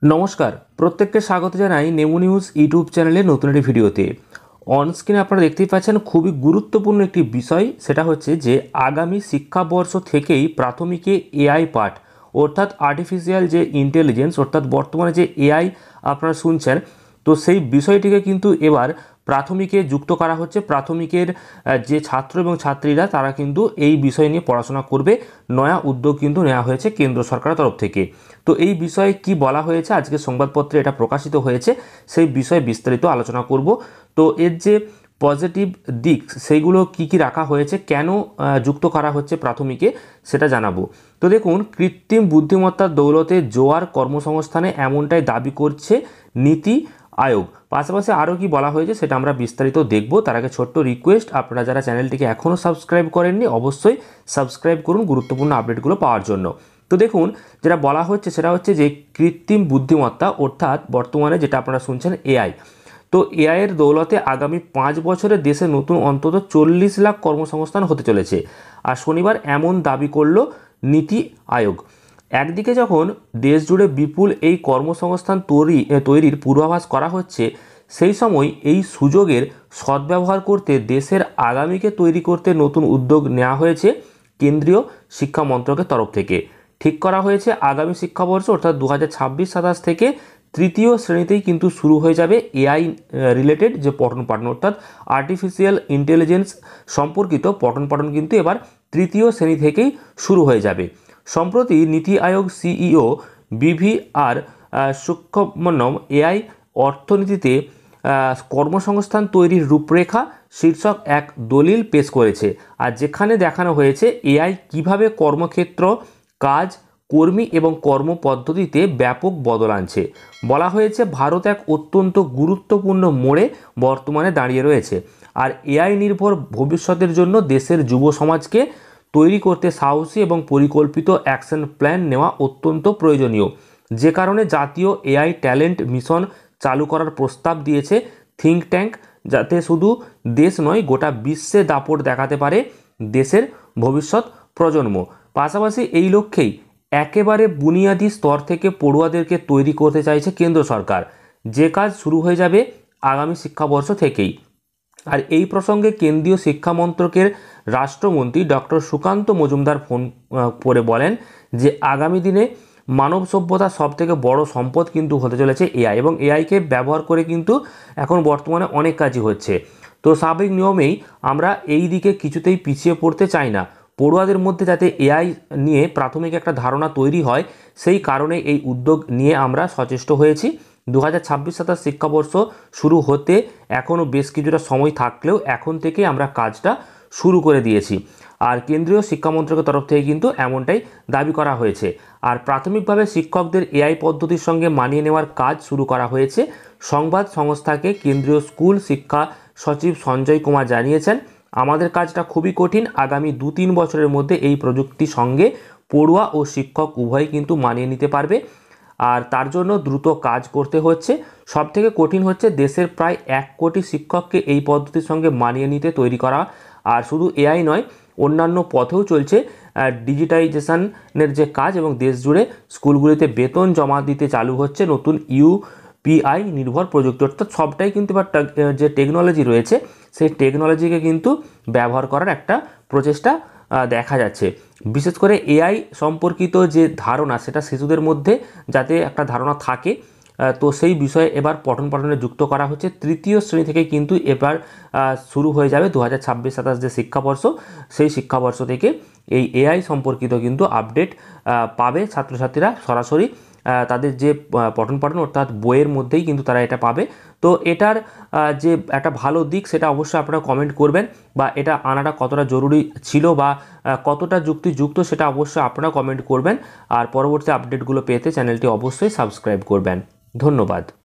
নমস্কার, প্রত্যেককে স্বাগত জানাই নেমু নিউজ ইউটিউব চ্যানেলে নতুন একটি ভিডিওতে। অনস্ক্রিনে আপনারা দেখতেই পাচ্ছেন খুবই গুরুত্বপূর্ণ একটি বিষয়, সেটা হচ্ছে যে আগামী শিক্ষাবর্ষ থেকেই প্রাথমিকে এআই পাঠ অর্থাৎ আর্টিফিশিয়াল যে ইন্টেলিজেন্স অর্থাৎ বর্তমানে যে এআই আপনারা শুনছেন, তো সেই বিষয়টিকে কিন্তু এবার প্রাথমিকে যুক্ত করা হচ্ছে। প্রাথমিকের যে ছাত্র এবং ছাত্রীরা তারা কিন্তু এই বিষয় নিয়ে পড়াশোনা করবে। নয়া উদ্যোগ কিন্তু নেওয়া হয়েছে কেন্দ্র সরকারের তরফ থেকে। তো এই বিষয়ে কি বলা হয়েছে, আজকে সংবাদপত্রে এটা প্রকাশিত হয়েছে, সেই বিষয়ে বিস্তারিত আলোচনা করব। তো এর যে পজিটিভ দিক সেইগুলো কি কি রাখা হয়েছে, কেন যুক্ত করা হচ্ছে প্রাথমিকে, সেটা জানাবো। তো দেখুন, কৃত্রিম বুদ্ধিমত্তার দৌলতে জোয়ার কর্মসংস্থানে এমনটাই দাবি করছে নীতি আয়োগ। পাশাপাশি আরও কি বলা হয়েছে সেটা আমরা বিস্তারিত দেখব। তার আগে ছোট্ট রিকোয়েস্ট, আপনারা যারা চ্যানেলটিকে এখনও সাবস্ক্রাইব করেননি অবশ্যই সাবস্ক্রাইব করুন গুরুত্বপূর্ণ আপডেটগুলো পাওয়ার জন্য। তো দেখুন, যেটা বলা হচ্ছে সেটা হচ্ছে যে কৃত্রিম বুদ্ধিমত্তা অর্থাৎ বর্তমানে যেটা আপনারা শুনছেন এআই, তো এআইয়ের দৌলতে আগামী 5 বছরে দেশে নতুন অন্তত 40 লাখ কর্মসংস্থান হতে চলেছে। আর শনিবার এমন দাবি করল নীতি আয়োগ। একদিকে যখন দেশ জুড়ে বিপুল এই কর্মসংস্থান তৈরির পূর্বাভাস করা হচ্ছে, সেই সময় এই সুযোগের সদ্ব্যবহার করতে দেশের আগামীকে তৈরি করতে নতুন উদ্যোগ নেওয়া হয়েছে কেন্দ্রীয় শিক্ষা মন্ত্রকের তরফ থেকে। ঠিক করা হয়েছে আগামী শিক্ষাবর্ষ অর্থাৎ 2026-27 থেকে তৃতীয় শ্রেণীতেই কিন্তু শুরু হয়ে যাবে এআই রিলেটেড যে পঠন পাঠন, অর্থাৎ আর্টিফিশিয়াল ইন্টেলিজেন্স সম্পর্কিত পঠন পাঠন কিন্তু এবার তৃতীয় শ্রেণী থেকেই শুরু হয়ে যাবে। সম্প্রতি নীতি আয়োগ সিইও বিভিআর সুব্রহ্মণ্যম এআই অর্থনীতিতে কর্মসংস্থান তৈরির রূপরেখা শীর্ষক এক দলিল পেশ করেছে। আর যেখানে দেখানো হয়েছে এআই কিভাবে কর্মক্ষেত্র, কাজ, কর্মী এবং কর্মপদ্ধতিতে ব্যাপক বদল আনছে। বলা হয়েছে ভারত এক অত্যন্ত গুরুত্বপূর্ণ মোড়ে বর্তমানে দাঁড়িয়ে রয়েছে, আর এআই নির্ভর ভবিষ্যতের জন্য দেশের যুব সমাজকে তৈরি করতে সাহসী এবং পরিকল্পিত অ্যাকশন প্ল্যান নেওয়া অত্যন্ত প্রয়োজনীয়। যে কারণে জাতীয় এআই ট্যালেন্ট মিশন চালু করার প্রস্তাব দিয়েছে থিঙ্ক ট্যাঙ্ক, যাতে শুধু দেশ নয় গোটা বিশ্বে দাপট দেখাতে পারে দেশের ভবিষ্যৎ প্রজন্ম। পাশাপাশি এই লক্ষ্যেই একেবারে বুনিয়াদী স্তর থেকে পড়ুয়াদেরকে তৈরি করতে চাইছে কেন্দ্র সরকার, যে কাজ শুরু হয়ে যাবে আগামী শিক্ষাবর্ষ থেকেই। আর এই প্রসঙ্গে কেন্দ্রীয় শিক্ষা মন্ত্রকের রাষ্ট্রমন্ত্রী ডক্টর সুকান্ত মজুমদার ফোন করে বলেন যে আগামী দিনে মানব সভ্যতার সবথেকে বড় সম্পদ কিন্তু হতে চলেছে এআই, এবং এআইকে ব্যবহার করে কিন্তু এখন বর্তমানে অনেক কাজই হচ্ছে। তো স্বাভাবিক নিয়মেই আমরা এই দিকে কিছুতেই পিছিয়ে পড়তে চাই না। পড়ুয়াদের মধ্যে যাতে এআই নিয়ে প্রাথমিক একটা ধারণা তৈরি হয়, সেই কারণে এই উদ্যোগ নিয়ে আমরা সচেষ্ট হয়েছি। 2026-27 শিক্ষাবর্ষ শুরু হতে এখনও বেশ কিছুটা সময় থাকলেও এখন থেকে আমরা কাজটা শুরু করে দিয়েছি। আর কেন্দ্রীয় শিক্ষা মন্ত্রকের তরফ থেকে কিন্তু এমনটাই দাবি করা হয়েছে। আর প্রাথমিকভাবে শিক্ষকদের এআই পদ্ধতির সঙ্গে মানিয়ে নেওয়ার কাজ শুরু করা হয়েছে। সংবাদ সংস্থাকে কেন্দ্রীয় স্কুল শিক্ষা সচিব সঞ্জয় কুমার জানিয়েছেন, আমাদের কাজটা খুবই কঠিন। আগামী 2-3 বছরের মধ্যে এই প্রযুক্তির সঙ্গে পড়ুয়া ও শিক্ষক উভয়ই কিন্তু মানিয়ে নিতে পারবে, আর তার জন্য দ্রুত কাজ করতে হচ্ছে। সবথেকে কঠিন হচ্ছে দেশের প্রায় 1 কোটি শিক্ষককে এই পদ্ধতির সঙ্গে মানিয়ে নিতে তৈরি করা। আর শুধু এআই নয়, অন্যান্য পথেও চলছে ডিজিটাইজেশনের যে কাজ, এবং দেশ জুড়ে স্কুলগুলিতে বেতন জমা দিতে চালু হচ্ছে নতুন ইউপিআই নির্ভর প্রযুক্তি। অর্থাৎ সবটাই কিন্তু এবার যে টেকনোলজি রয়েছে সেই টেকনোলজিকে কিন্তু ব্যবহার করার একটা প্রচেষ্টা দেখা যাচ্ছে। বিশেষ করে এআই সম্পর্কিত যে ধারণা সেটা শিশুদের মধ্যে যাতে একটা ধারণা থাকে, তো সেই বিষয়ে এবার পঠন পাঠনে যুক্ত করা হচ্ছে। তৃতীয় শ্রেণী থেকে কিন্তু এবার শুরু হয়ে যাবে 2026-27 যে শিক্ষাবর্ষ, সেই শিক্ষাবর্ষ থেকে এই এআই সম্পর্কিত কিন্তু আপডেট পাবে ছাত্রছাত্রীরা সরাসরি তাদের যে পঠন পাঠন অর্থাৎ বইয়ের মধ্যেই কিন্তু তারা এটা পাবে। তো এটার যে একটা ভালো দিক সেটা অবশ্যই আপনারা কমেন্ট করবেন, বা এটা আনাটা কতটা জরুরি ছিল বা কতটা যুক্তিযুক্ত সেটা অবশ্যই আপনারা কমেন্ট করবেন। আর পরবর্তী আপডেটগুলো পেতে চ্যানেলটি অবশ্যই সাবস্ক্রাইব করবেন। ধন্যবাদ।